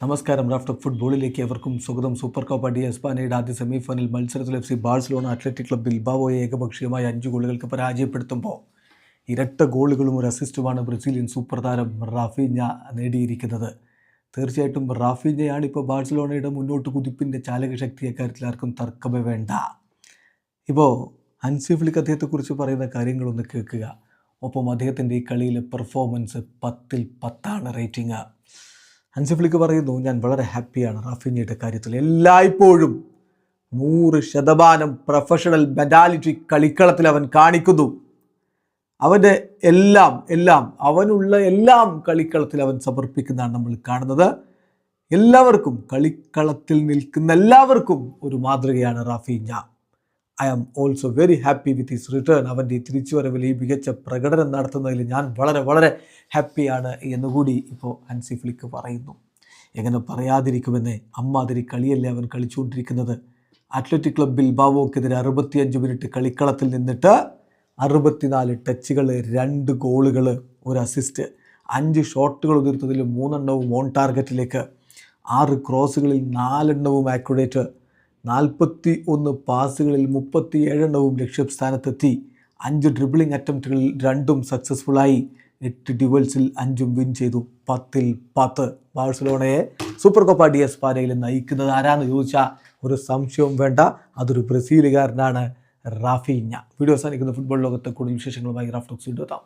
നമസ്കാരം. Raf talk ഫുട്ബോളിലേക്ക് എവർക്കും സ്വാഗതം. സൂപ്പർ കോപ്പ ഡി എസ്പാനയുടെ ആദ്യ സെമിഫൈനൽ മത്സരത്തിൽ FC ബാഴ്സലോണ അത്ലറ്റിക് ക്ലബ് ബിൽബാവോയെ ഏകപക്ഷീയമായി 5 ഗോളുകൾക്ക് പരാജയപ്പെടുത്തുമ്പോൾ ഇരട്ട ഗോളുകളും ഒരു അസിസ്റ്റുമാണ് ബ്രസീലിയൻ സൂപ്പർ താരം റാഫീഞ്ഞ നേടിയിരിക്കുന്നത്. തീർച്ചയായിട്ടും റാഫീഞ്ഞയാണ് ഇപ്പോൾ ബാഴ്സലോണയുടെ മുന്നോട്ട് കുതിപ്പിൻ്റെ ചാലകശക്തി. അക്കാര്യത്തിൽ ആർക്കും തർക്കമേ വേണ്ട. ഇപ്പോൾ ഹൻസി ഫ്ലിക്ക് അദ്ദേഹത്തെക്കുറിച്ച് പറയുന്ന കാര്യങ്ങളൊന്ന് കേൾക്കുക. ഒപ്പം അദ്ദേഹത്തിൻ്റെ ഈ കളിയിലെ പെർഫോമൻസ് 10-ൽ 10 റേറ്റിംഗ്. ഹൻസി ഫ്ലിക്ക് പറയുന്നു, ഞാൻ വളരെ ഹാപ്പിയാണ് റാഫീഞ്ഞയുടെ കാര്യത്തിൽ. എല്ലായ്പ്പോഴും 100% പ്രൊഫഷണൽ മെന്റാലിറ്റി കളിക്കളത്തിൽ അവൻ കാണിക്കുന്നു. അവൻ്റെ എല്ലാം അവനുള്ള എല്ലാം കളിക്കളത്തിൽ അവൻ സമർപ്പിക്കുന്നതാണ് നമ്മൾ കാണുന്നത്. എല്ലാവർക്കും, കളിക്കളത്തിൽ നിൽക്കുന്ന എല്ലാവർക്കും ഒരു മാതൃകയാണ് Raphinha. I am also very happy with his return. അവൻ്റെ തിരിച്ചുവരവിൽ ഈ മികച്ച പ്രകടനം നടത്തുന്നതിൽ ഞാൻ വളരെ ഹാപ്പിയാണ് എന്നുകൂടി ഇപ്പോൾ ഹൻസി ഫ്ലിക്ക് പറയുന്നു. എങ്ങനെ പറയാതിരിക്കുമെന്നേ, അമ്മാതിരി കളിയല്ലേ അവൻ കളിച്ചുകൊണ്ടിരിക്കുന്നത്. അത്ലറ്റിക് ക്ലബ് ബിൽബാവോക്കെതിരെ 65 മിനിറ്റ് കളിക്കളത്തിൽ നിന്നിട്ട് 64 ടച്ചുകൾ, 2 ഗോളുകൾ, 1 അസിസ്റ്റ്, 5 ഷോട്ടുകൾ ഉതിർത്തതിൽ 3 എണ്ണവും ഓൺ ടാർഗറ്റിലേക്ക്, 6 ക്രോസുകളിൽ 4 എണ്ണവും ആക്യുറേറ്റ്, 41 പാസുകളിൽ 37 എണ്ണവും ലക്ഷ്യസ്ഥാനത്തെത്തി, 5 ഡ്രിബിളിംഗ് അറ്റംപ്റ്റുകളിൽ 2 സക്സസ്ഫുള്ളായി, 8 ഡ്യുവൽസിൽ 5 വിൻ ചെയ്തു. 10-ൽ 10. ബാഴ്സലോണയെ സൂപ്പർ കോപ്പ ഡി എസ്പാനയിൽ നയിക്കുന്നത് ആരാന്ന് ചോദിച്ചാൽ ഒരു സംശയവും വേണ്ട, അതൊരു ബ്രസീലുകാരനാണ്, റാഫീഞ്ഞ. വീഡിയോ അവസാനിക്കുന്ന ഫുട്ബോൾ ലോകത്തെ കൂടുതൽ വിശേഷങ്ങളുമായി റാഫ് ടോക്സ് വീണ്ടും എത്താം.